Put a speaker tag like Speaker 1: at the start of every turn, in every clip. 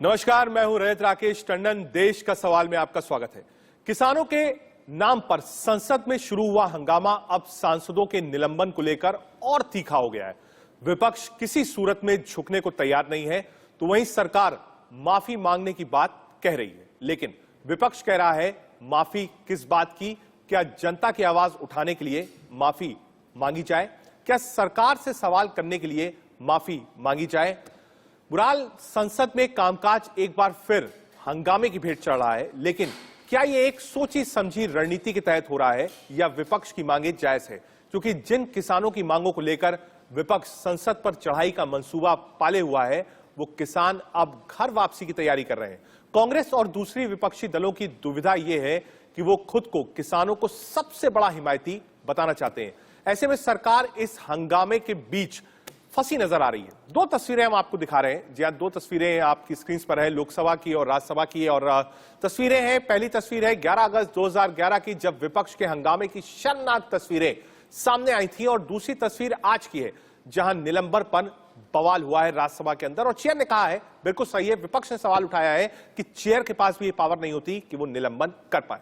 Speaker 1: नमस्कार, मैं हूं रजत राकेश टंडन। देश का सवाल में आपका स्वागत है। किसानों के नाम पर संसद में शुरू हुआ हंगामा अब सांसदों के निलंबन को लेकर और तीखा हो गया है। विपक्ष किसी सूरत में झुकने को तैयार नहीं है, तो वहीं सरकार माफी मांगने की बात कह रही है। लेकिन विपक्ष कह रहा है माफी किस बात की? क्या जनता की आवाज उठाने के लिए माफी मांगी जाए? क्या सरकार से सवाल करने के लिए माफी मांगी जाए? बहरहाल संसद में कामकाज एक बार फिर हंगामे की भेंट चढ़ रहा है, लेकिन क्या यह एक सोची समझी रणनीति के तहत हो रहा है या विपक्ष की मांगे जायज है? क्योंकि जिन किसानों की मांगों को लेकर विपक्ष संसद पर चढ़ाई का मंसूबा पाले हुआ है, वो किसान अब घर वापसी की तैयारी कर रहे हैं। कांग्रेस और दूसरी विपक्षी दलों की दुविधा यह है कि वो खुद को किसानों को सबसे बड़ा हिमायती बताना चाहते हैं। ऐसे में सरकार इस हंगामे के बीच फंसी नजर आ रही है। दो तस्वीरें हम आपको दिखा रहे हैं, जहां दो तस्वीरें आपकी स्क्रीन पर है, लोकसभा की और राज्यसभा की। और तस्वीरें हैं, पहली तस्वीर है 11 अगस्त 2011 की, जब विपक्ष के हंगामे की शर्मनाक तस्वीरें सामने आई थी। और दूसरी तस्वीर आज की है, जहां निलंबनपन बवाल हुआ है राज्यसभा के अंदर। और चेयर ने कहा है, बिल्कुल सही है, विपक्ष ने सवाल उठाया है कि चेयर के पास भी ये पावर नहीं होती कि वो निलंबन कर पाए।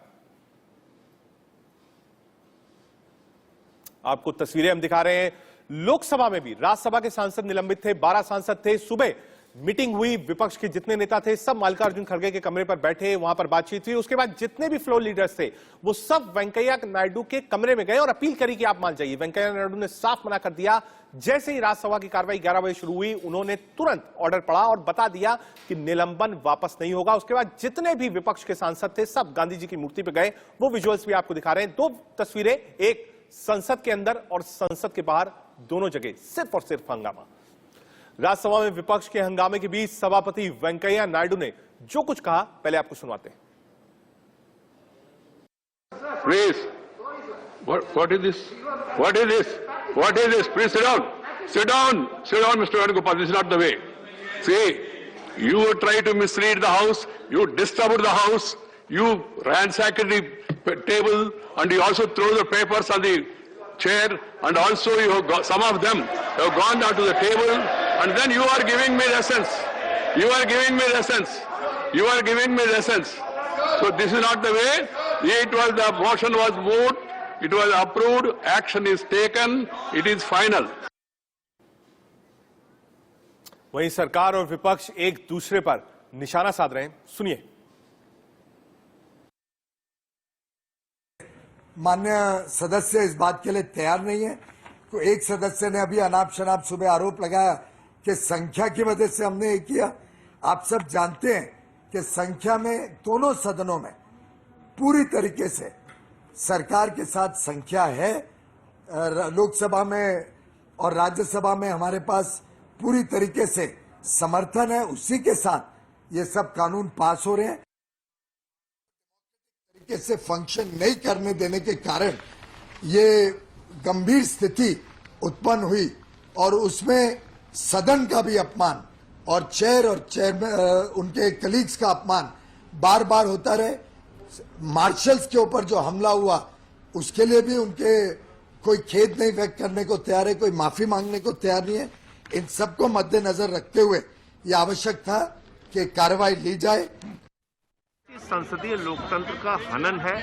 Speaker 1: आपको तस्वीरें हम दिखा रहे हैं। लोकसभा में भी राज्यसभा के सांसद निलंबित थे, 12 सांसद थे। सुबह मीटिंग हुई, विपक्ष के जितने नेता थे सब मल्लिकार्जुन खड़गे के कमरे पर बैठे, वहां पर बातचीत हुई। उसके बाद जितने भी फ्लोर लीडर्स थे वो सब वेंकैया नायडू के कमरे में गए और अपील करी कि आप मान जाइए। वेंकैया नायडू ने साफ मना कर दिया। जैसे ही राज्यसभा की कार्रवाई 11 बजे शुरू हुई, उन्होंने तुरंत ऑर्डर पढ़ा और बता दिया कि निलंबन वापस नहीं होगा। उसके बाद जितने भी विपक्ष के सांसद थे सब गांधी जी की मूर्ति पर गए। वो विजुअल्स भी आपको दिखा रहे हैं। दो तस्वीरें, एक संसद के अंदर और संसद के बाहर, दोनों जगह सिर्फ और सिर्फ हंगामा। राज्यसभा में विपक्ष के हंगामे के बीच सभापति वेंकैया नायडू ने जो कुछ कहा, पहले आपको सुनाते हैं।
Speaker 2: Please, what is this? What is this? What is this? Please sit down. Sit down. Sit down, Mr. Venugopal. This is not the way. See, you try to mislead the House. You disturbed the House. You ransacked the table, and you also throw the papers on the chair, and also you have got, some of them have gone down to the table, and then you are giving me lessons. You are giving me lessons. You are giving me lessons. So this is not the way. It was, the motion was moved, it was approved, action is taken, it is final.
Speaker 1: वहीं सरकार और विपक्ष एक दूसरे पर निशाना साध रहे हैं, सुनिए।
Speaker 3: मान्य सदस्य इस बात के लिए तैयार नहीं है। तो एक सदस्य ने अभी अनाप शनाप सुबह आरोप लगाया कि संख्या की वजह से हमने ये किया। आप सब जानते हैं कि संख्या में दोनों सदनों में पूरी तरीके से सरकार के साथ संख्या है। लोकसभा में और राज्यसभा में हमारे पास पूरी तरीके से समर्थन है। उसी के साथ ये सब कानून पास हो रहे हैं। से फंक्शन नहीं करने देने के कारण ये गंभीर स्थिति उत्पन्न हुई और उसमें सदन का भी अपमान और चेयर में उनके कलीग्स का अपमान बार बार होता रहे। मार्शल्स के ऊपर जो हमला हुआ उसके लिए भी उनके कोई खेद नहीं व्यक्त करने को तैयार है, कोई माफी मांगने को तैयार नहीं है। इन सबको मद्देनजर रखते हुए ये आवश्यक था कि कार्रवाई ली जाए।
Speaker 4: संसदीय लोकतंत्र का हनन है,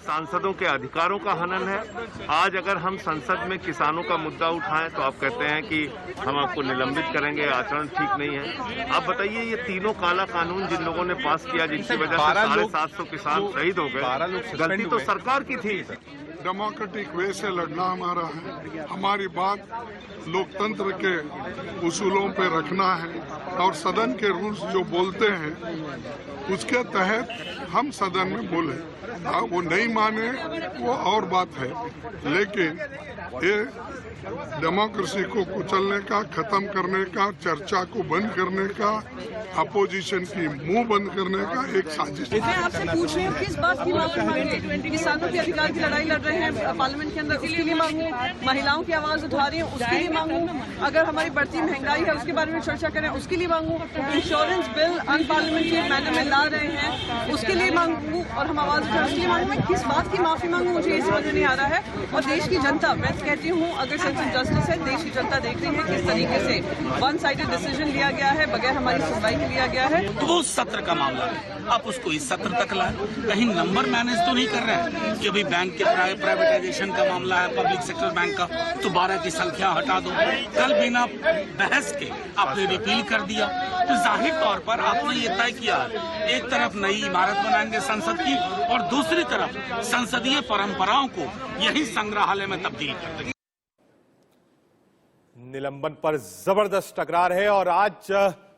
Speaker 4: सांसदों के अधिकारों का हनन है। आज अगर हम संसद में किसानों का मुद्दा उठाएं तो आप कहते हैं कि हम आपको निलंबित करेंगे, आचरण ठीक नहीं है। आप बताइए, ये तीनों काला कानून जिन लोगों ने पास किया, जिसकी वजह से 750 किसान शहीद हो गए, गलती तो सरकार की थी।
Speaker 5: डेमोक्रेटिक वे से लड़ना हमारा है। हमारी बात लोकतंत्र के उसूलों पे रखना है और सदन के रूल्स जो बोलते हैं उसके तहत हम सदन में बोले। वो नहीं माने वो और बात है, लेकिन ये डेमोक्रेसी को कुचलने का, खत्म करने का, चर्चा को बंद करने का, अपोजिशन की मुंह बंद करने का एक साजिश।
Speaker 6: मैं आपसे पूछ रही हूँ, किस बात की मांग मांगे? किसानों के अधिकार की लड़ाई लड़ रहे हैं पार्लियामेंट के अंदर, उसके लिए मांगू? महिलाओं की आवाज उठा रही है, उसके लिए मांगू? अगर हमारी बढ़ती महंगाई है उसके बारे में चर्चा करें, उसके लिए मांगू? इंश्योरेंस बिल अनपार्लियामेंट्री मैनर में ला रहे हैं, उसके लिए मांगू? और हम आवाज उठाए उसके लिए मांगू? मैं किस बात की माफी मांगू? मुझे ये समझ नहीं आ रहा है। और देश की जनता, मैं कहती हूँ, अगर सेंस ऑफ जस्टिस है। देश की जनता देख रही है किस तरीके से वन साइडेड डिसीजन लिया गया है, बगैर हमारी सुनवाई के लिया गया है।
Speaker 7: तो वो सत्र का मामला है, आप उसको इस सत्र तक लाए। कहीं नंबर मैनेज तो नहीं कर रहे हैं कि अभी बैंक के प्राइवेटाइजेशन का मामला है, पब्लिक सेक्टर बैंक का, तो 12 की संख्या हटा दो। कल बिना बहस के आपने रिपील कर दिया, तो जाहिर तौर पर आपने ये तय किया एक तरफ नई इमारत बनाएंगे संसद की और दूसरी तरफ संसदीय परंपराओं को यही संग्रहालय में तब्दील कर देंगे।
Speaker 1: निलंबन पर जबरदस्त टकरार है और आज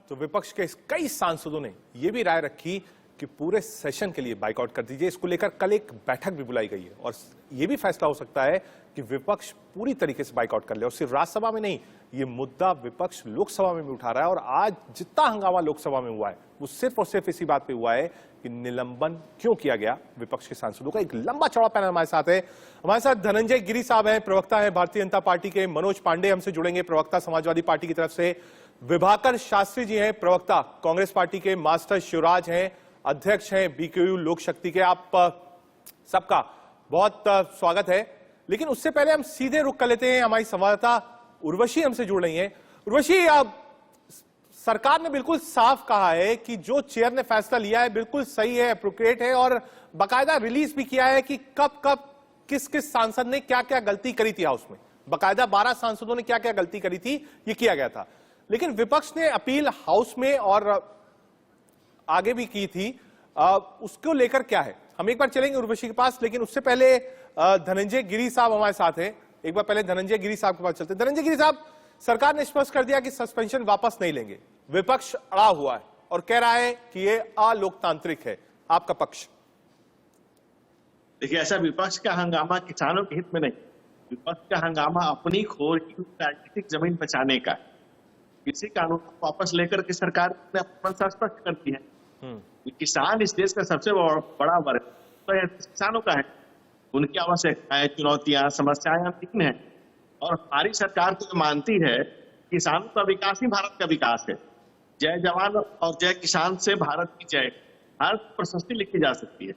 Speaker 1: तो विपक्ष के कई सांसदों ने यह भी राय रखी कि पूरे सेशन के लिए बाइकआउट कर दीजिए। इसको लेकर कल एक बैठक भी बुलाई गई है और यह भी फैसला हो सकता है कि विपक्ष पूरी तरीके से बाइकआउट कर ले। और सिर्फ राज्यसभा में नहीं, यह मुद्दा विपक्ष लोकसभा में भी उठा रहा है। और आज जितना हंगामा लोकसभा में हुआ है वो सिर्फ और सिर्फ इसी बात पे हुआ है कि निलंबन क्यों किया गया विपक्ष के सांसदों का। एक लंबा चौड़ा पैनल हमारे साथ है। हमारे साथ धनंजय गिरी साहब हैं, प्रवक्ता है भारतीय जनता पार्टी के। मनोज पांडे हमसे जुड़ेंगे, प्रवक्ता समाजवादी पार्टी की तरफ से। विभाकर शास्त्री जी हैं, प्रवक्ता कांग्रेस पार्टी के। मास्टर शिवराज हैं, अध्यक्ष हैं बीकेयू लोक शक्ति के। आप सबका बहुत स्वागत है। लेकिन उससे पहले हम सीधे रुख कर लेते हैं, हमारी संवाददाता उर्वशी हमसे जुड़ रही हैं। उर्वशी, सरकार ने बिल्कुल साफ कहा है कि जो चेयर ने फैसला लिया है बिल्कुल सही है, एप्रोप्रिएट है, और बाकायदा रिलीज भी किया है कि कब कब किस किस सांसद ने क्या क्या गलती करी थी हाउस में। बाकायदा 12 सांसदों ने क्या क्या गलती करी थी ये किया गया था। लेकिन विपक्ष ने अपील हाउस में और आगे भी की थी, उसको लेकर क्या है? हम एक बार चलेंगे उर्वशी के पास, लेकिन उससे पहले धनंजय गिरी साहब हमारे साथ हैं। एक बार पहले धनंजय गिरी साहब के पास चलते हैं। धनंजय गिरी साहब, सरकार ने स्पष्ट कर दिया कि सस्पेंशन वापस नहीं लेंगे। विपक्ष अड़ा हुआ है और कह रहा है कि ये अलोकतांत्रिक है। आपका पक्ष?
Speaker 8: देखिए, ऐसा विपक्ष का हंगामा किसानों के हित में नहीं, विपक्ष का हंगामा अपनी खोर की राजनीतिक जमीन बचाने का। किसी कानून को वापस लेकर के सरकार ने अपना मंशा स्पष्ट कर दी है। किसान इस देश का सबसे बड़ा वर्ग तो किसानों का है। उनकी आवश्यकताएं, चुनौतियां, समस्याएं तीन है और हमारी सरकार तो मानती है किसानों का विकास ही भारत का विकास है। जय जवान और जय किसान से भारत की जय, भारत की प्रशस्ति लिखी जा सकती है।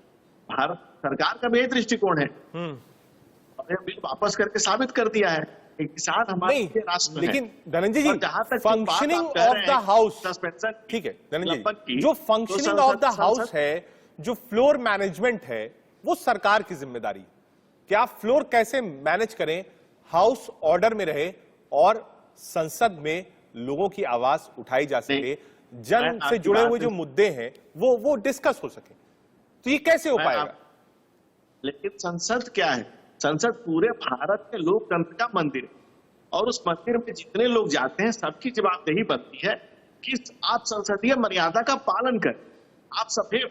Speaker 8: भारत सरकार का भी यही दृष्टिकोण है और यह बिल वापस करके साबित कर दिया है कि किसान हमारे राष्ट्र में।
Speaker 1: लेकिन धनंजय जी,
Speaker 8: जहां तक
Speaker 1: functioning of the house,
Speaker 8: suspension,
Speaker 1: ठीक है धनंजय जी, जो फंक्शनिंग ऑफ द हाउस है, जो फ्लोर मैनेजमेंट है, वो सरकार की जिम्मेदारी। क्या फ्लोर कैसे मैनेज करें, हाउस ऑर्डर में रहे और संसद में लोगों की आवाज उठाई जा सके, जन से जुड़े हुए जो मुद्दे हैं वो डिस्कस हो सके, तो ये कैसे हो पाएगा?
Speaker 8: लेकिन संसद क्या है? संसद पूरे भारत के लोकतंत्र का मंदिर है और उस मंदिर में जितने लोग जाते हैं सबकी जवाबदेही बनती है कि आप संसदीय मर्यादा का पालन करें, आप सभी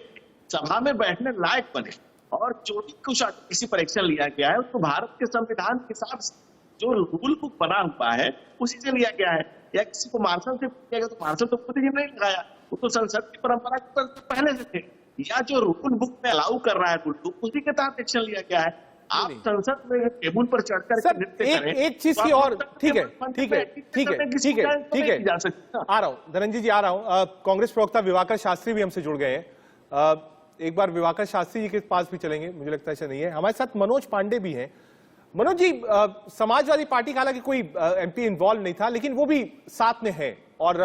Speaker 8: सभा में बैठने लायक बने। और जो भी कुछ किसी पर एक्शन लिया गया है उसको भारत के संविधान के हिसाब से जो रूल बुक बना हुआ है उसी से लिया गया है। या किसी को मार्शल से किया गया तो मार्शल तो खुद ही नहीं लगाया, वो तो संसद की परंपरा के पहले से थे। या जो रूल बुक में अलाउ कर रहा है रूल बुक, उसी के तहत एक्शन आ लिया गया है। आप संसद में टेबल पर चढ़कर नृत्य करें।
Speaker 1: एक चीज की और, ठीक है आ रहा हूं धनंजय जी, आ रहा हूं। कांग्रेस प्रवक्ता विभाकर शास्त्री भी हमसे जुड़ गए हैं। एक बार विभाकर शास्त्री जी के पास भी चलेंगे, मुझे लगता है ऐसा नहीं है। हमारे साथ मनोज पांडे भी हैं। मनोज जी, समाजवादी पार्टी का हालांकि कोई एमपी इन्वॉल्व नहीं था, लेकिन वो भी साथ में है। और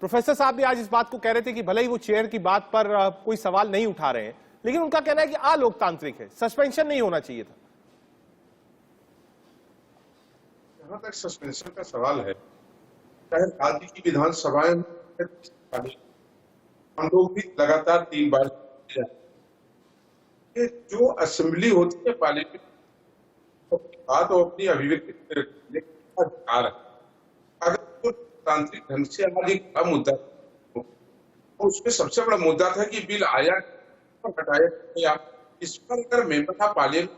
Speaker 1: प्रोफेसर साहब भी आज इस बात को कह रहे थे कि भले ही वो चेयर की बात पर कोई सवाल नहीं उठा रहे हैं, लेकिन उनका कहना है कि अलोकतांत्रिक है, सस्पेंशन नहीं होना चाहिए था।
Speaker 9: जहां तक सस्पेंशन का सवाल है, चाहे राज्य की विधानसभाएं हम लोग भी लगातार 3 बार जो असेंबली होती है पार्लियामेंट, तो अपनी अभिव्यक्ति अधिकार है। अगर तो तांत्रिक ढंग से हमारी बड़ा मुद्दा तो उसमें सबसे बड़ा मुद्दा था कि बिल आया हटाया गया। इस पर अगर मेंबर ऑफ पार्लियामेंट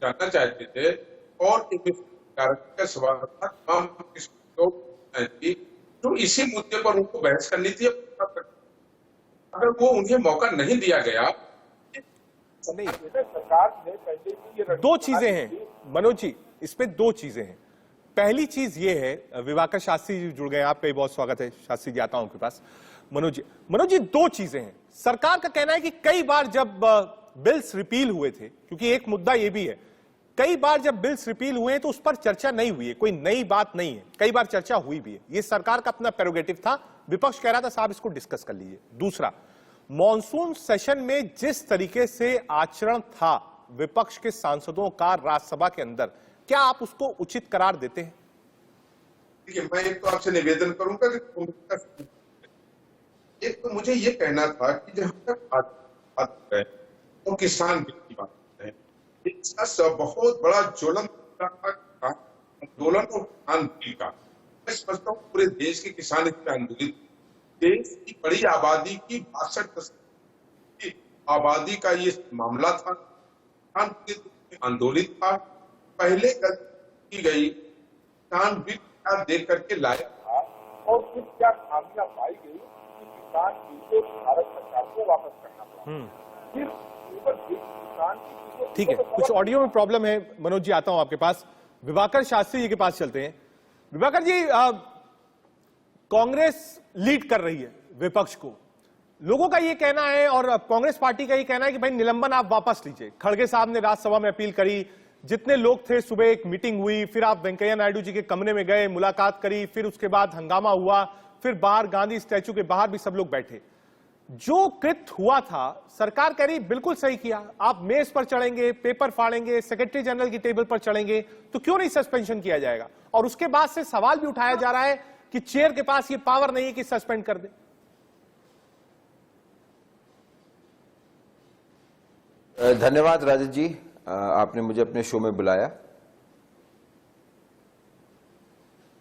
Speaker 9: जानना चाहते थे और का सवाल था तो इसी मुद्दे पर उनको बहस करनी थी। अगर वो उन्हें मौका नहीं दिया गया,
Speaker 1: नहीं, दो चीजें हैं मनोज जी, इसमें 2 चीजें हैं। पहली चीज ये है, विभाकर शास्त्री जी जुड़ गए, आपका भी बहुत स्वागत है शास्त्री जी, आता हूं आपके पास। मनोज जी 2 चीजें हैं। सरकार का कहना है कि कई बार जब बिल्स रिपील हुए थे, क्योंकि एक मुद्दा ये भी है कई बार जब बिल्स रिपील हुए तो उस पर चर्चा नहीं हुई है, कोई नई बात नहीं है, कई बार चर्चा हुई भी है। ये सरकार का अपना प्रेरोगेटिव था, विपक्ष कह रहा था साहब इसको डिस्कस कर लीजिए। दूसरा, मॉनसून सेशन में जिस तरीके से आचरण था विपक्ष के सांसदों का राज्यसभा के अंदर, क्या आप उसको उचित करार देते हैं?
Speaker 9: देखिए, मैं एक तो आपसे निवेदन करूंगा कि एक तो मुझे ये कहना था कि जहां तक बात है तो किसान बिल की बात है, इसका बहुत बड़ा ज्वलंत आंदोलन और किसान बिल का मैं समझता हूँ पूरे देश के किसान इसमें आंदोलित, देश की बड़ी आबादी की 62% की आबादी का ये मामला था, आंदोलित था। पहले गलती की गई, किसान बिल क्या देख करके लाया था और फिर क्या खामियां पाई गई कि किसान बिल को भारत सरकार को वापस करना पड़ा। फिर किसान
Speaker 1: ठीक है, कुछ ऑडियो में प्रॉब्लम है। मनोज जी, आता हूं आपके पास। विभाकर शास्त्री जी के पास चलते हैं। विभाकर जी, कांग्रेस लीड कर रही है विपक्ष को, लोगों का ये कहना है और कांग्रेस पार्टी का ये कहना है कि भाई निलंबन आप वापस लीजिए। खड़गे साहब ने राज्यसभा में अपील करी, जितने लोग थे सुबह एक मीटिंग हुई, फिर आप वेंकैया नायडू जी के कमरे में गए, मुलाकात करी, फिर उसके बाद हंगामा हुआ, फिर बाहर गांधी स्टैचू के बाहर भी सब लोग बैठे। जो कृत हुआ था सरकार कह रही बिल्कुल सही किया, आप मेज पर चढ़ेंगे, पेपर फाड़ेंगे, सेक्रेटरी जनरल की टेबल पर चढ़ेंगे, तो क्यों नहीं सस्पेंशन किया जाएगा? और उसके बाद से सवाल भी उठाया जा रहा है कि चेयर के पास ये पावर नहीं है कि सस्पेंड कर दे।
Speaker 10: धन्यवाद राजत जी, आपने मुझे अपने शो में बुलाया।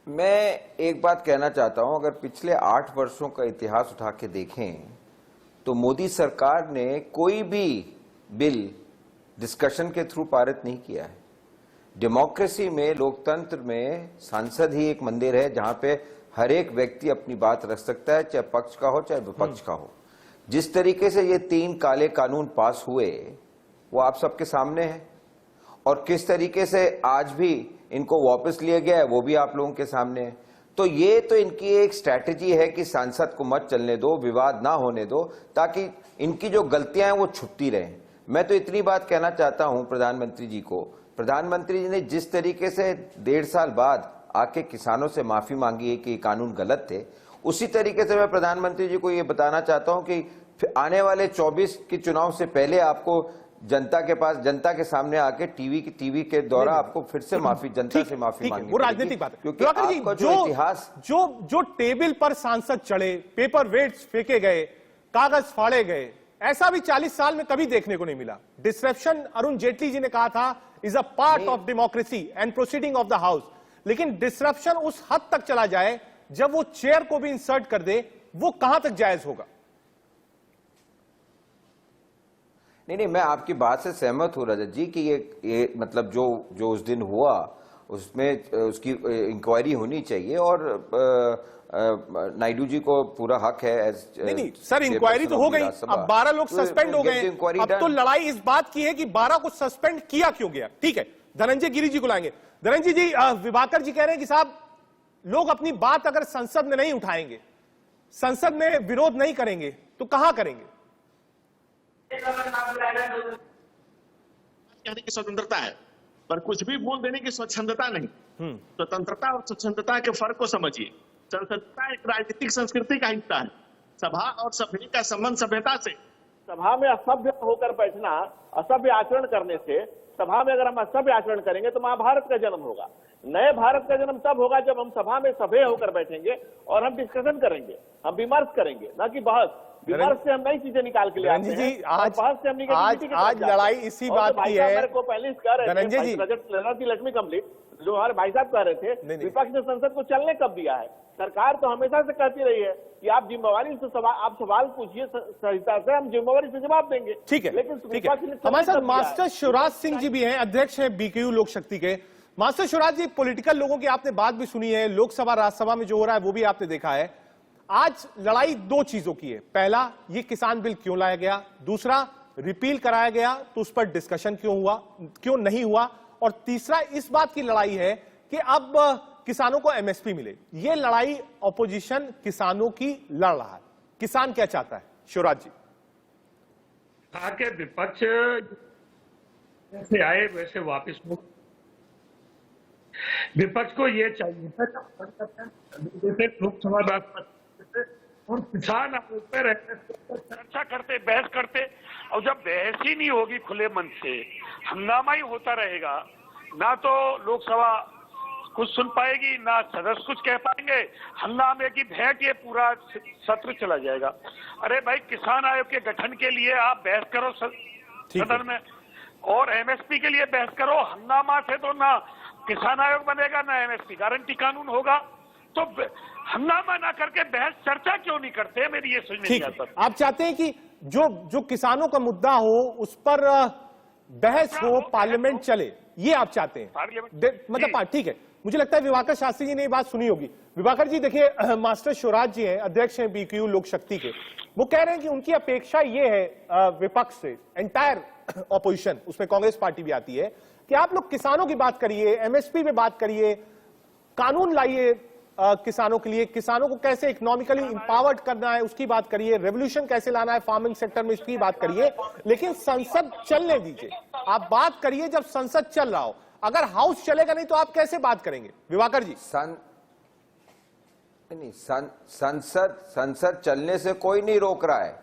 Speaker 10: मैं एक बात कहना चाहता हूं, अगर पिछले 8 वर्षों का इतिहास उठा के देखें तो मोदी सरकार ने कोई भी बिल डिस्कशन के थ्रू पारित नहीं किया है। डेमोक्रेसी में, लोकतंत्र में सांसद ही एक मंदिर है जहां पे हर एक व्यक्ति अपनी बात रख सकता है, चाहे पक्ष का हो चाहे विपक्ष का हो। जिस तरीके से ये 3 काले कानून पास हुए वो आप सबके सामने है, और किस तरीके से आज भी इनको वापस लिया गया है वो भी आप लोगों के सामने है। तो ये तो इनकी एक स्ट्रैटेजी है कि सांसद को मत चलने दो, विवाद ना होने दो, ताकि इनकी जो गलतियां हैं वो छुपती रहें। मैं तो इतनी बात कहना चाहता हूं प्रधानमंत्री जी को, प्रधानमंत्री जी ने जिस तरीके से 1.5 साल बाद आके किसानों से माफी मांगी है कि ये कानून गलत थे, उसी तरीके से मैं प्रधानमंत्री जी को ये बताना चाहता हूं कि आने वाले 24 के चुनाव से पहले आपको जनता के पास, जनता के सामने आके टीवी के द्वारा आपको फिर से माफी, जनता से माफी मांगनी,
Speaker 1: वो राजनीतिक बात है।
Speaker 10: क्योंकि आपका जो इतिहास,
Speaker 1: जो टेबल पर सांसद चढ़े, पेपर वेट्स फेंके गए, कागज फाड़े गए, ऐसा भी 40 साल में कभी देखने को नहीं मिला। डिसरप्शन, अरुण जेटली जी ने कहा था, is a part of democracy and proceeding of the house. लेकिन डिसरप्शन उस हद तक चला जाए जब वो चेयर को भी इंसर्ट कर दे, वो कहां तक जायज होगा?
Speaker 10: नहीं, मैं आपकी बात से सहमत हूं रजत जी कि ये मतलब जो उस दिन हुआ उसमें उसकी इंक्वायरी होनी चाहिए, और नायडू जी को पूरा हक है।
Speaker 1: नहीं सर, इंक्वायरी तो हो गई, अब 12 लोग सस्पेंड हो गए। अब तो लड़ाई इस बात की है कि 12 को सस्पेंड किया क्यों गया। ठीक है, धनंजय गिरी जी को लाएंगे। धनंजय जी, विभाकर जी कह रहे हैं कि साहब लोग अपनी बात अगर संसद में नहीं उठाएंगे, संसद में विरोध नहीं करेंगे, तो कहां करेंगे?
Speaker 8: कहने की स्वतंत्रता है, पर कुछ भी बोल देने की स्वच्छंदता नहीं। स्वतंत्रता और स्वच्छंदता के फर्क को समझिए। स्वतंत्रता एक राजनीतिक संस्कृति का हिस्सा है। सभा और सभ्य का संबंध सभ्यता से। सभा में असभ्य होकर बैठना, असभ्य आचरण करने से, सभा में अगर हम असभ्य आचरण करेंगे तो महाभारत का जन्म होगा। नए भारत का जन्म तब होगा जब हम सभा में सभ्य होकर बैठेंगे और हम डिस्कशन करेंगे, हम विमर्श करेंगे, ना कि बहस। विमर्श से हम नई चीजें निकाल के ले आते हैं।
Speaker 1: जी, आज लड़ाई इसी बात की है।
Speaker 8: मेरे को पहले कह रहे थे लक्ष्मी कंप्लीट, जो हमारे भाई साहब कह रहे थे, विपक्ष ने संसद को चलने कब दिया है? सरकार तो हमेशा से कहती रही है कि आप जिम्मेवारी से आप सवाल पूछिए सहिता से, हम जिम्मेवारी से जवाब देंगे।
Speaker 1: ठीक है,
Speaker 8: लेकिन
Speaker 1: हमारे साथ मास्टर शिवराज सिंह जी भी हैं, अध्यक्ष हैं बीकेयू लोक शक्ति के। मास्टर शिवराज जी, पॉलिटिकल लोगों की आपने बात भी सुनी है, लोकसभा राज्यसभा में जो हो रहा है वो भी आपने देखा है। आज लड़ाई 2 चीजों की है। पहला, ये किसान बिल क्यों लाया गया, दूसरा रिपील कराया गया तो उस पर डिस्कशन क्यों नहीं हुआ, और तीसरा इस बात की लड़ाई है कि अब किसानों को एमएसपी मिले। ये लड़ाई ऑपोजिशन किसानों की लड़ रहा है। किसान क्या चाहता है? शिवराज जी।
Speaker 11: आके विपक्ष जैसे आए वैसे वापस हो। विपक्ष को ये चाहिए था जैसे लोकसभा राष्ट्रपति और किसान आयोग पे रहते
Speaker 12: चर्चा करते, बहस करते, और जब बहस ही नहीं होगी खुले मन से, हंगामा ही होता रहेगा, ना तो लोकसभा कुछ सुन पाएगी, ना सदस्य कुछ कह पाएंगे, हंगामे की भेंट ये पूरा सत्र चला जाएगा। अरे भाई, किसान आयोग के गठन के लिए आप बहस करो सदन में, और एमएसपी के लिए बहस करो। हंगामा से तो ना किसान आयोग बनेगा ना एमएसपी गारंटी कानून होगा। तो हंगामा ना करके बहस चर्चा क्यों नहीं करते, मेरी ये समझ में नहीं आता।
Speaker 1: आप चाहते हैं कि जो किसानों का मुद्दा हो उस पर बहस हो, पार्लियामेंट चले, ये आप चाहते हैं? मतलब ठीक है, मुझे लगता है विभाकर शास्त्री जी ने ये बात सुनी होगी। विभाकर जी देखिए, मास्टर शिवराज जी हैं, अध्यक्ष हैं बीक्यू लोक शक्ति के, वो कह रहे हैं कि उनकी अपेक्षा ये है विपक्ष से, एंटायर ऑपोजिशन, उसमें कांग्रेस पार्टी भी आती है, कि आप लोग किसानों की बात करिए, एमएसपी पे बात करिए, कानून लाइए किसानों के लिए, किसानों को कैसे इकोनॉमिकली इंपावर्ड करना है उसकी बात करिए, रेवोल्यूशन कैसे लाना है फार्मिंग सेक्टर में इसकी बात करिए, लेकिन संसद चलने दीजिए। आप बात करिए जब संसद चल रहा हो, अगर हाउस चलेगा नहीं तो आप कैसे बात करेंगे? विभाकर जी,
Speaker 10: संसद चलने से कोई नहीं रोक रहा है।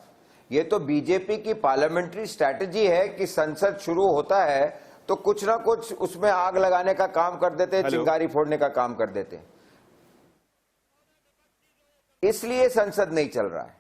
Speaker 10: ये तो बीजेपी की पार्लियामेंट्री स्ट्रैटेजी है कि संसद शुरू होता है तो कुछ ना कुछ उसमें आग लगाने का काम कर देते हैं, चिंगारी फोड़ने का काम कर देते हैं, इसलिए संसद नहीं चल रहा है।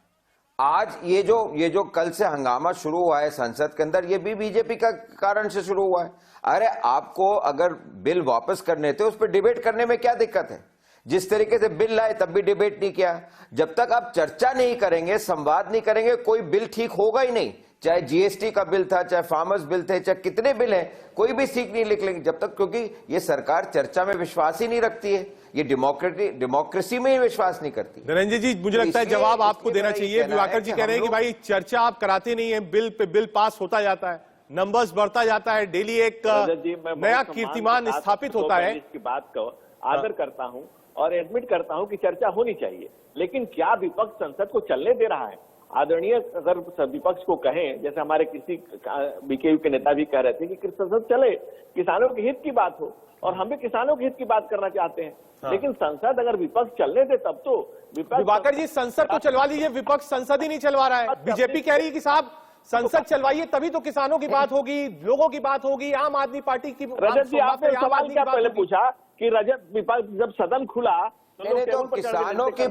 Speaker 10: आज ये जो कल से हंगामा शुरू हुआ है संसद के अंदर, ये भी बीजेपी का कारण से शुरू हुआ है। अरे आपको अगर बिल वापस करने थे उस पर डिबेट करने में क्या दिक्कत है? जिस तरीके से बिल लाए तब भी डिबेट नहीं किया। जब तक आप चर्चा नहीं करेंगे, संवाद नहीं करेंगे, कोई बिल ठीक होगा ही नहीं। चाहे जीएसटी का बिल था, चाहे फार्मर्स बिल थे, चाहे कितने बिल हैं, कोई भी सीख नहीं लिख लेंगे जब तक, क्योंकि ये सरकार चर्चा में विश्वास ही नहीं रखती है, ये डेमोक्रेसी में ही विश्वास नहीं करती।
Speaker 1: नरेंद्र जी, मुझे लगता है जवाब आपको देना चाहिए। विभाकर जी कह रहे हैं कि भाई चर्चा आप कराते नहीं है, बिल पे बिल पास होता जाता है, नंबर्स बढ़ता जाता है, डेली एक नया कीर्तिमान स्थापित होता है।
Speaker 8: इसकी बात को आदर करता हूं और एडमिट करता हूं कि चर्चा होनी चाहिए, लेकिन क्या विपक्ष संसद को चलने दे रहा है? आदरणीय अगर विपक्ष को कहें, जैसे हमारे किसी बीकेयू के नेता भी कह रहे थे कि संसद चले, किसानों के हित की बात हो, और हम भी किसानों के हित की बात करना चाहते हैं। लेकिन संसद अगर विपक्ष चलने दे तब तो
Speaker 1: विभाकर जी, संसद को चलवा लीजिए, विपक्ष संसद ही नहीं चलवा रहा है। बीजेपी कह रही है कि साहब संसद चलवाइए, तभी तो किसानों की बात होगी, लोगों की बात होगी, आम आदमी पार्टी की।
Speaker 8: रजत जी, आपने सवाल क्या पहले पूछा कि रजत विपक्ष जब सदन खुला
Speaker 10: तो किसानों की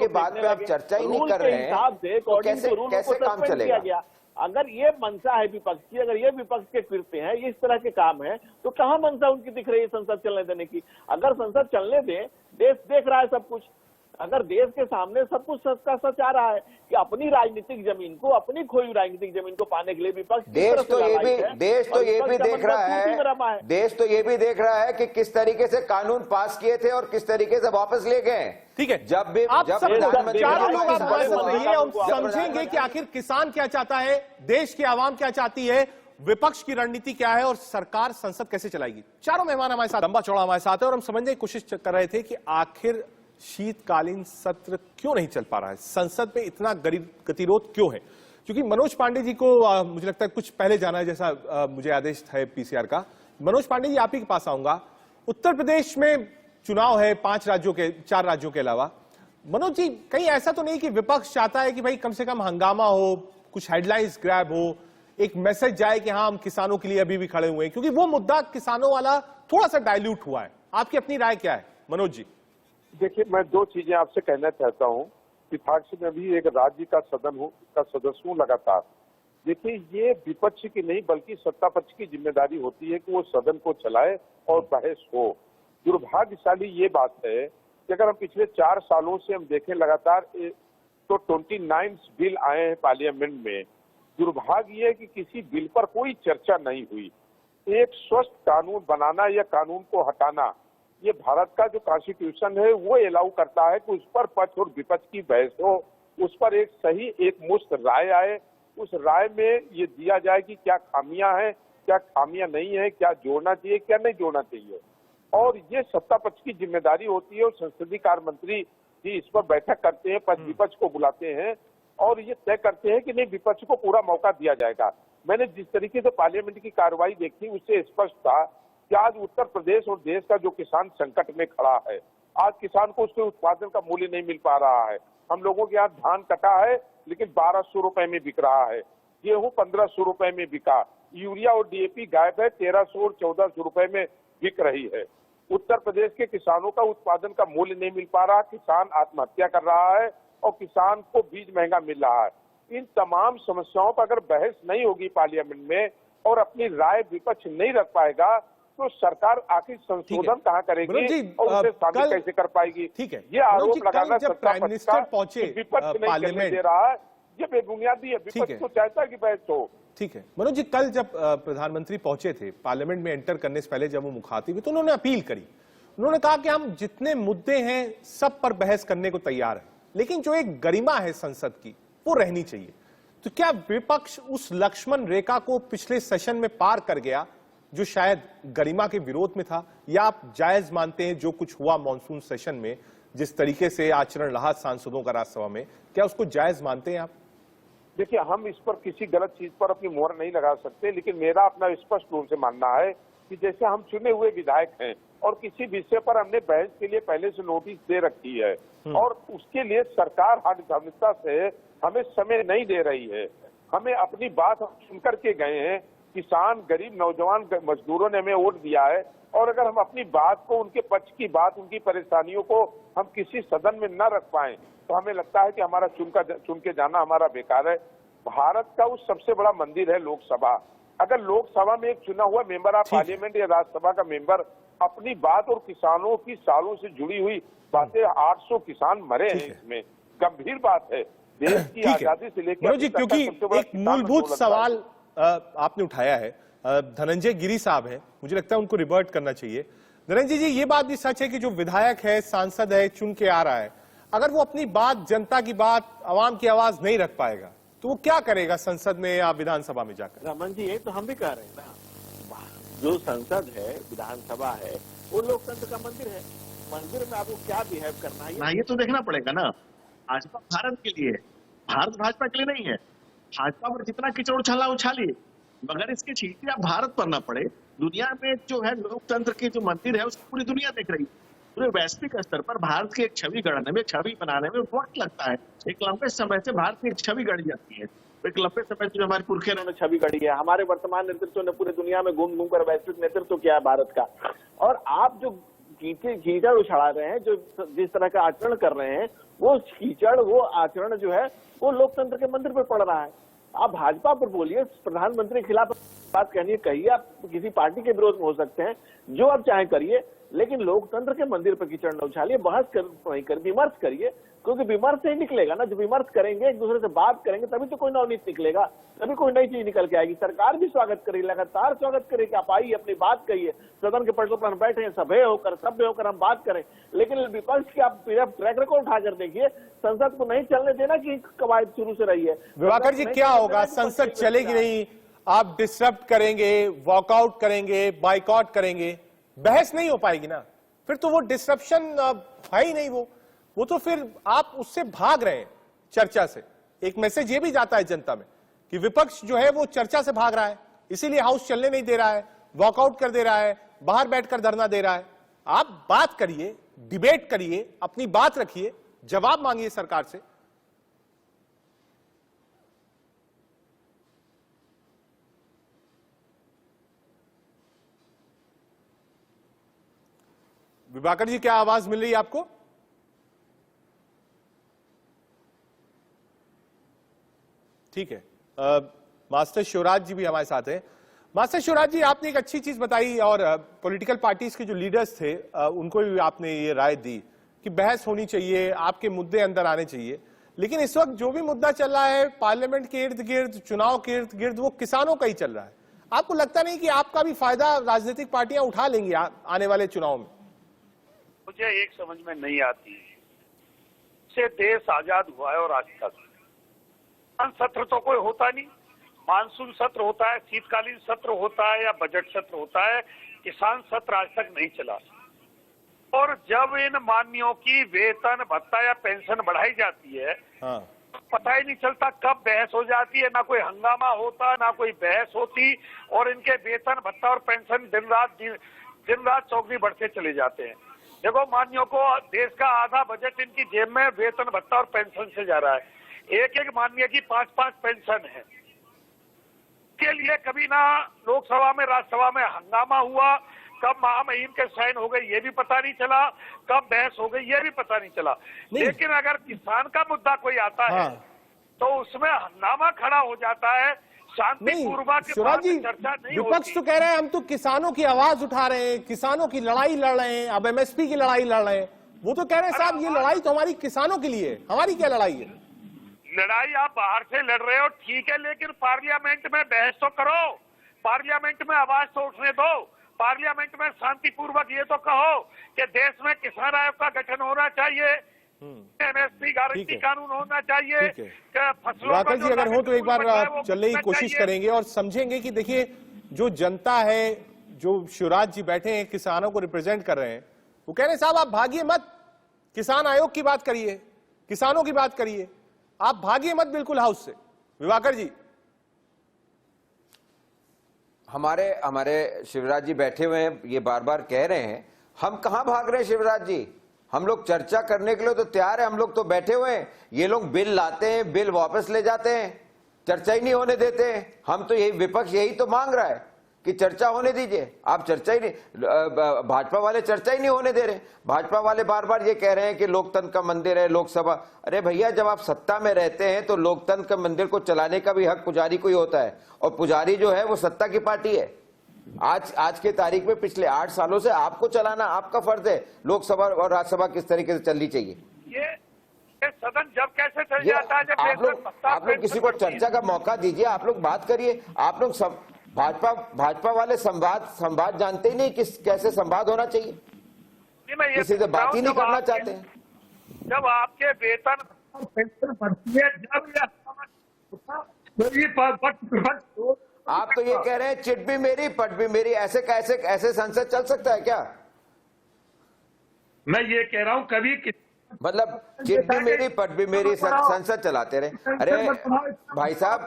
Speaker 10: बात पे आप चर्चा ही नहीं कर रहे हैं, तो कैसे काम चलेगा?
Speaker 8: अगर ये मंशा है विपक्ष की, अगर ये विपक्ष के कृत्य हैं, इस तरह के काम है, तो कहाँ मंशा उनकी दिख रही है संसद चलने देने की? अगर संसद चलने दे, देश देख रहा है सब कुछ, अगर देश के सामने सब कुछ सच का सच आ रहा है कि अपनी राजनीतिक जमीन को, अपनी खोई राजनीतिक जमीन को पाने के लिए विपक्ष
Speaker 10: देश तो ये भी देख रहा है कि किस तरीके से कानून पास किए थे और किस तरीके से वापस ले गए।
Speaker 1: ठीक है,
Speaker 10: जब
Speaker 1: चारों लोग आप बात समझिए, हम समझेंगे कि आखिर किसान क्या चाहता है, देश की आवाम क्या चाहती है, विपक्ष की रणनीति क्या है और सरकार संसद कैसे चलाएगी। चारों मेहमान हमारे साथ, लंबा चौड़ा हमारे साथ है, और हम समझने की कोशिश कर रहे थे कि आखिर शीतकालीन सत्र क्यों नहीं चल पा रहा है, संसद में इतना गतिरोध क्यों है। क्योंकि मनोज पांडे जी को मुझे लगता है कुछ पहले जाना है, जैसा मुझे आदेश है पीसीआर का। मनोज पांडे जी, आप ही के पास आऊंगा। उत्तर प्रदेश में चुनाव है 4 राज्यों के अलावा। मनोज जी, कहीं ऐसा तो नहीं कि विपक्ष चाहता है कि भाई कम से कम हंगामा हो, कुछ हेडलाइंस ग्रैब हो, एक मैसेज जाए कि हाँ हम किसानों के लिए अभी भी खड़े हुए हैं, क्योंकि वो मुद्दा किसानों वाला थोड़ा सा डाइल्यूट हुआ है। आपकी अपनी राय क्या है मनोज जी?
Speaker 13: देखिए, मैं 2 चीजें आपसे कहना चाहता हूं। विपक्ष में भी एक राज्य का सदस्य हूं लगातार। देखिए, ये विपक्ष की नहीं बल्कि सत्ता पक्ष की जिम्मेदारी होती है कि वो सदन को चलाए और बहस हो। दुर्भाग्यशाली ये बात है कि अगर हम पिछले 4 सालों से हम देखें लगातार तो 29 बिल आए हैं पार्लियामेंट में। दुर्भाग्य ये है कि किसी बिल पर कोई चर्चा नहीं हुई। एक स्वस्थ कानून बनाना या कानून को हटाना, ये भारत का जो कॉन्स्टिट्यूशन है वो अलाउ करता है कि उस पर पक्ष और विपक्ष की बहस हो, उस पर एक सही एक मुश्त राय आए, उस राय में ये दिया जाए कि क्या खामियां हैं, क्या खामियां नहीं है, क्या जोड़ना चाहिए, क्या नहीं जोड़ना चाहिए। और ये सत्ता पक्ष की जिम्मेदारी होती है और संसदीय कार्य मंत्री जी इस पर बैठक करते हैं, पक्ष विपक्ष को बुलाते हैं और ये तय करते हैं कि नहीं विपक्ष को पूरा मौका दिया जाएगा। मैंने जिस तरीके से पार्लियामेंट की कार्रवाई देखी उससे स्पष्ट था कि आज उत्तर प्रदेश और देश का जो किसान संकट में खड़ा है, आज किसान को उसके उत्पादन का मूल्य नहीं मिल पा रहा है। हम लोगों के यहाँ धान कटा है लेकिन 1200 रुपए में बिक रहा है, गेहूं 1500 रुपए में बिका, यूरिया और डीएपी गायब है, 1300 और 1400 रुपए में बिक रही है। उत्तर प्रदेश के किसानों का उत्पादन का मूल्य नहीं मिल पा रहा, किसान आत्महत्या कर रहा है और किसान को बीज महंगा मिल रहा है। इन तमाम समस्याओं पर अगर बहस नहीं होगी पार्लियामेंट में और अपनी राय विपक्ष नहीं रख पाएगा तो सरकार आखिर संशोधन कहाँ करेगी और उसे शामिल कैसे कर पाएगी?
Speaker 1: ठीक है,
Speaker 13: ये आरोप लगाना
Speaker 1: जब प्राइम मिनिस्टर पहुंचे
Speaker 13: विपक्ष नहीं करने दे रहा है, ये बेबुनियादी है। विपक्ष तो चाहता है कि बहस हो।
Speaker 1: ठीक है मनोज जी, कल जब प्रधानमंत्री पहुंचे थे पार्लियामेंट में एंटर करने से पहले, जब वो मुखातिब तो उन्होंने अपील करी, उन्होंने कहा कि हम जितने मुद्दे हैं सब पर बहस करने को तैयार है, लेकिन जो एक गरिमा है संसद की वो रहनी चाहिए। तो क्या विपक्ष उस लक्ष्मण रेखा को पिछले सेशन में पार कर गया जो शायद गरिमा के विरोध में था, या आप जायज मानते हैं जो कुछ हुआ मॉनसून सेशन में, जिस तरीके से आचरण रहा सांसदों का राज्यसभा में, क्या उसको जायज मानते हैं आप?
Speaker 13: देखिए, हम इस पर किसी गलत चीज पर अपनी मोहर नहीं लगा सकते, लेकिन मेरा अपना स्पष्ट रूप से मानना है कि जैसे हम चुने हुए विधायक हैं और किसी विषय पर हमने बहस के लिए पहले से नोटिस दे रखी है और उसके लिए सरकार हठधर्मिता से हमें समय नहीं दे रही है, हमें अपनी बात सुन करके गए हैं। किसान, गरीब, नौजवान, मजदूरों ने हमें वोट दिया है और अगर हम अपनी बात को, उनके पक्ष की बात, उनकी परेशानियों को हम किसी सदन में न रख पाए तो हमें लगता है कि हमारा चुन के जाना हमारा बेकार है। भारत का उस सबसे बड़ा मंदिर है लोकसभा। अगर लोकसभा में एक चुना हुआ मेंबर ऑफ पार्लियामेंट या राज्यसभा का मेंबर अपनी बात और किसानों की सालों से जुड़ी हुई बातें, 800 किसान मरे हैं, इसमें गंभीर बात है। देश की आजादी से लेकर
Speaker 1: जी, क्योंकि एक मूलभूत सवाल आपने उठाया है, धनंजय गिरी साहब हैं, मुझे लगता है उनको रिवर्ट करना चाहिए। धनंजय जी, ये बात भी सच है कि जो विधायक है, सांसद है, चुन के आ रहा है, अगर वो अपनी बात, जनता की बात, आवाम की आवाज नहीं रख पाएगा तो वो क्या करेगा संसद में या विधानसभा में जाकर?
Speaker 8: रमन जी, ये तो हम भी कह रहे हैं ना, जो संसद है, विधानसभा है, वो लोकतंत्र का मंदिर है। मंदिर में आपको क्या बिहेव करना है, ये तो देखना पड़ेगा ना। भाजपा भारत के लिए, भारत भाजपा के लिए नहीं है। भाजपा पर जितना किचड़ उछाला उछालिए, मगर इसके चीटियां भारत पर ना पड़े। दुनिया में जो है लोकतंत्र के जो मंदिर है उसको पूरी दुनिया देख रही है। पूरे वैश्विक स्तर पर भारत की एक छवि गढ़ने में, छवि बनाने में वक्त लगता है। एक लंबे समय से भारत की एक छवि गढ़ी जाती है। एक लंबे समय से जो हमारे पुरखे ने छवि गढ़ी है, हमारे वर्तमान नेतृत्व ने पूरे दुनिया में घूम घूम कर वैश्विक नेतृत्व किया है भारत का। और आप जो कीचड़ उछाला रहे हैं, जो जिस तरह का आचरण कर रहे हैं, वो कीचड़, वो आचरण जो है वो लोकतंत्र के मंदिर पर पड़ रहा है। आप भाजपा पर बोलिए, प्रधानमंत्री के खिलाफ बात कहनी कहिए, आप किसी पार्टी के विरोध में हो सकते हैं, जो आप चाहे करिए, लेकिन लोकतंत्र के मंदिर पर कीचड़ न उछालिए, बहस नहीं कर, विमर्श करिए, क्योंकि विमर्श से ही निकलेगा ना। जब विमर्श करेंगे, एक दूसरे से बात करेंगे, तभी तो कोई नवनीत निकलेगा, तभी कोई नई चीज निकल के आएगी। सरकार भी स्वागत करेगी, लगातार स्वागत करेगी, आप आइए, अपनी बात कहिए, सदन के पटल पर बैठे, सभ्य होकर हम बात करें। लेकिन विपक्ष की आप ट्रैक रिकॉर्ड उठाकर देखिए, संसद को नहीं चलने देना कि कवायद शुरू से रही है।
Speaker 1: दिवाकर जी, क्या होगा? संसद चलेगी नहीं, आप डिसरप्ट करेंगे, वॉकआउट करेंगे, बाइकआउट करेंगे, बहस नहीं हो पाएगी ना, फिर तो वो डिसरप्शन है ही नहीं। वो तो फिर आप उससे भाग रहे हैं, चर्चा से। एक मैसेज ये भी जाता है जनता में कि विपक्ष जो है वो चर्चा से भाग रहा है, इसीलिए हाउस चलने नहीं दे रहा है, वॉकआउट कर दे रहा है, बाहर बैठकर धरना दे रहा है। आप बात करिए, डिबेट करिए, अपनी बात रखिए, जवाब मांगिए सरकार से। विभाकर जी, क्या आवाज मिल रही है आपको? ठीक है, मास्टर शिवराज जी भी हमारे साथ हैं। मास्टर शिवराज जी, आपने एक अच्छी चीज बताई और पॉलिटिकल पार्टीज के जो लीडर्स थे उनको भी आपने ये राय दी कि बहस होनी चाहिए, आपके मुद्दे अंदर आने चाहिए। लेकिन इस वक्त जो भी मुद्दा चल रहा है पार्लियामेंट के इर्द गिर्द, चुनाव के इर्द गिर्द, वो किसानों का ही चल रहा है। आपको लगता नहीं कि आपका भी फायदा राजनीतिक पार्टियां उठा लेंगी आने वाले चुनाव में?
Speaker 12: मुझे एक समझ में नहीं आती से देश आजाद हुआ है और आज तक सत्र तो कोई होता नहीं। मानसून सत्र होता है, शीतकालीन सत्र होता है या बजट सत्र होता है, किसान सत्र आज तक नहीं चला। और जब इन माननीयों की वेतन भत्ता या पेंशन बढ़ाई जाती है पता ही नहीं चलता कब बहस हो जाती है, ना कोई हंगामा होता, ना कोई बहस होती, और इनके वेतन भत्ता और पेंशन दिन रात चौगनी बढ़ते चले जाते हैं। देखो मान्यों को देश का आधा बजट इनकी जेब में वेतन भत्ता और पेंशन से जा रहा है। एक माननीय की 5-5 पेंशन है। के लिए कभी ना लोकसभा में राज्यसभा में हंगामा हुआ, कब महामहिम के साइन हो गई ये भी पता नहीं चला, कब बहस हो गई ये भी पता नहीं चला। लेकिन अगर किसान का मुद्दा कोई आता है तो उसमें हंगामा खड़ा हो जाता है, शांतिपूर्वक
Speaker 1: शिवराज जी,
Speaker 12: चर्चा नहीं
Speaker 1: विपक्ष तो कह रहे हैं हम तो किसानों की आवाज उठा रहे हैं, किसानों की लड़ाई लड़ रहे हैं, अब एमएसपी की लड़ाई लड़ रहे हैं। वो तो कह रहे हैं साहब ये लड़ाई तो हमारी किसानों के लिए है, हमारी क्या लड़ाई है?
Speaker 12: लड़ाई आप बाहर से लड़ रहे हो ठीक है, लेकिन पार्लियामेंट में बहस तो करो, पार्लियामेंट में आवाज तो उठने दो, पार्लियामेंट में शांतिपूर्वक ये तो कहो कि देश में किसान आयोग का गठन होना चाहिए, एमएसपी गारंटी कानून होना चाहिए, फसलों
Speaker 1: राकेश जी अगर हो तो एक बार चलने की कोशिश करेंगे और समझेंगे कि देखिए जो जनता है, जो शिवराज जी बैठे हैं किसानों को रिप्रेजेंट कर रहे हैं, वो कह रहे हैं साहब आप भागिए मत, किसान आयोग की बात करिए, किसानों की बात करिए, आप भागिए मत बिल्कुल हाउस से। विवाकर जी,
Speaker 10: हमारे शिवराज जी बैठे हुए हैं, ये बार बार कह रहे हैं, हम कहां भाग रहे हैं शिवराज जी, हम लोग चर्चा करने के लिए तो तैयार है, हम लोग तो बैठे हुए हैं। ये लोग बिल लाते हैं, बिल वापस ले जाते हैं, चर्चा ही नहीं होने देते हैं। हम तो यही, विपक्ष यही तो मांग रहा है कि चर्चा होने दीजिए, आप चर्चा ही नहीं, भाजपा वाले चर्चा ही नहीं होने दे रहे। भाजपा वाले बार बार ये कह रहे हैं कि लोकतंत्र का मंदिर है लोकसभा। अरे भैया जब आप सत्ता में रहते हैं तो लोकतंत्र का मंदिर को चलाने का भी हक पुजारी को ही होता है, और पुजारी जो है वो सत्ता की पार्टी है। आज के तारीख में पिछले 8 सालों से आपको चलाना आपका फर्ज है। लोकसभा और राज्यसभा किस तरीके से चलनी चाहिए,
Speaker 12: ये सदन जब कैसे चल जाता है, जब
Speaker 10: आप लोग किसी को चर्चा का मौका दीजिए, आप लोग बात करिए। आप लोग भाजपा वाले संवाद जानते ही नहीं कैसे संवाद होना चाहिए, किसी से बात ही नहीं करना चाहते हैं।
Speaker 12: जब आपके वेतन
Speaker 11: पेंशन बढ़ती है, जब
Speaker 10: आप तो ये कह रहे हैं चिट भी मेरी पट भी मेरी, ऐसे संसद चल सकता है क्या?
Speaker 11: मैं ये कह रहा हूँ कभी
Speaker 10: मतलब चिट भी मेरी पट भी मेरी संसद चलाते रहे। अरे भाई साहब,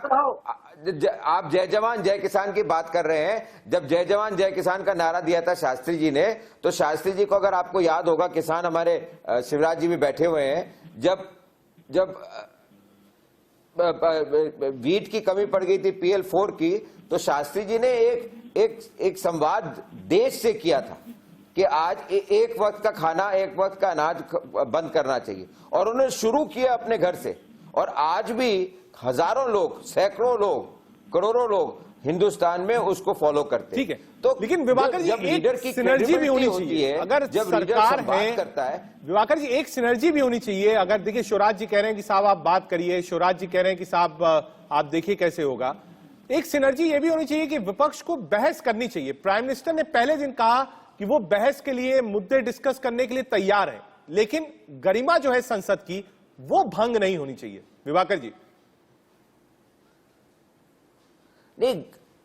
Speaker 10: आप जय जवान जय किसान की बात कर रहे हैं। जब जय जवान जय किसान का नारा दिया था शास्त्री जी ने, तो शास्त्री जी को अगर आपको याद होगा, किसान हमारे शिवराज जी भी बैठे हुए हैं, जब वीट की कमी पड़ गई थी PL4 की, तो शास्त्री जी ने एक संवाद देश से किया था कि आज एक वक्त का खाना, एक वक्त का अनाज बंद करना चाहिए, और उन्होंने शुरू किया अपने घर से। और आज भी हजारों लोग, सैकड़ों लोग, करोड़ों लोग हिंदुस्तान में उसको फॉलो करते हैं।
Speaker 1: ठीक है, तो लेकिन विवाकर जी एक सिनर्जी भी होनी चाहिए। अगर जब सरकार है करता है, विवाकर जी एक सिनर्जी भी होनी चाहिए। अगर देखिए शिवराज जी कह रहे हैं कि साहब आप बात करिए, शिवराज जी कह रहे हैं कि साहब आप देखिए कैसे होगा, एक सिनर्जी ये भी होनी चाहिए कि विपक्ष को बहस करनी चाहिए। प्राइम मिनिस्टर ने पहले दिन कहा कि वो बहस के लिए, मुद्दे डिस्कस करने के लिए तैयार है, लेकिन गरिमा जो है संसद की वो भंग नहीं होनी चाहिए। विवाकर जी,
Speaker 10: नहीं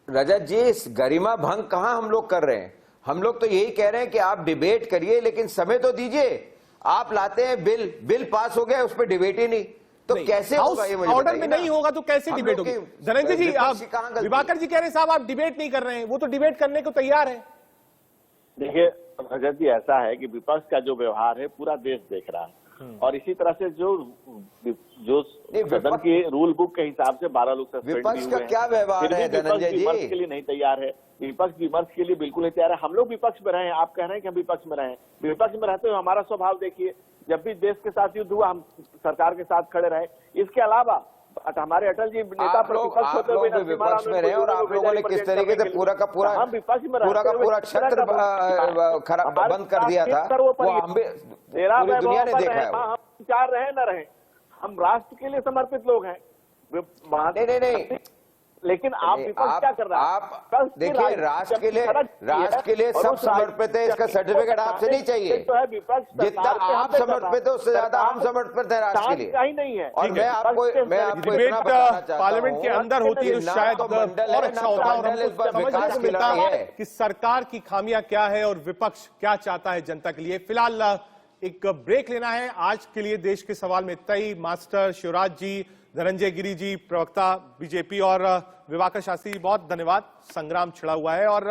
Speaker 10: रजत जी, इस गरिमा भंग कहां हम लोग कर रहे हैं? हम लोग तो यही कह रहे हैं कि आप डिबेट करिए, लेकिन समय तो दीजिए। आप लाते हैं बिल पास हो गया, उस पर डिबेट ही नहीं, तो कैसे होगा ये? मुझे
Speaker 1: ऑर्डर में नहीं होगा तो कैसे डिबेट होगी? धनंजय जी, आप विवाकर जी कह रहे हैं साहब आप डिबेट नहीं कर रहे हैं, वो तो डिबेट करने को तैयार है।
Speaker 8: देखिए रजत जी, ऐसा है कि विपक्ष का जो व्यवहार है पूरा देश देख रहा है, और इसी तरह से जो सदन की रूल बुक के हिसाब से 12 लोग सस्पेंड
Speaker 10: विपक्ष का क्या व्यवहार है धनंजय जी?
Speaker 8: विपक्ष के लिए नहीं तैयार है, विपक्ष विमर्श के लिए बिल्कुल नहीं तैयार है। हम लोग विपक्ष में रहे हैं, आप कह रहे हैं कि हम विपक्ष में रहे, विपक्ष में रहते हुए हमारा स्वभाव देखिए, जब भी देश के साथ युद्ध हुआ हम सरकार के साथ खड़े रहे। इसके अलावा हमारे अटल जी नेता
Speaker 10: आप लोग विपक्ष में रहे, और आप लोगों ने किस तरीके से पूरा का पूरा क्षेत्र बंद कर दिया था, वो हम भी पूरी दुनिया ने देखा है।
Speaker 8: हम विचार रहे न रहे, हम राष्ट्र के लिए समर्पित लोग हैं।
Speaker 10: नहीं,
Speaker 8: लेकिन आप विपक्ष क्या कर रहे हैं?
Speaker 10: आप देखिए, राष्ट्र के लिए सब समर्पित है, इसका सर्टिफिकेट आपसे नहीं चाहिए। जितना आप समर्पित है उससे ज्यादा हम समर्पित है राष्ट्र के लिए।
Speaker 8: कहीं नहीं है।
Speaker 10: और मैं आपको
Speaker 1: डिबेट पार्लियामेंट के अंदर होती है तो शायद और अच्छा होता है, और हमको समझने को मिलता है कि सरकार की खामियां क्या है और विपक्ष क्या चाहता है जनता के लिए। फिलहाल एक ब्रेक लेना है। आज के लिए देश के सवाल में इतना ही। मास्टर शिवराज जी, धनंजय गिरी जी, प्रवक्ता बीजेपी, और विभाकर शास्त्री जी, बहुत धन्यवाद। संग्राम छिड़ा हुआ है और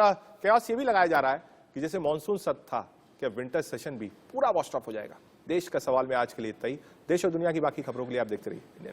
Speaker 1: कयास ये भी लगाया जा रहा है कि जैसे मानसून सत्र था, क्या विंटर सेशन भी पूरा वॉश ऑफ हो जाएगा। देश का सवाल में आज के लिए इतना ही। देश और दुनिया की बाकी खबरों के लिए आप देखते रहिए इंडियन।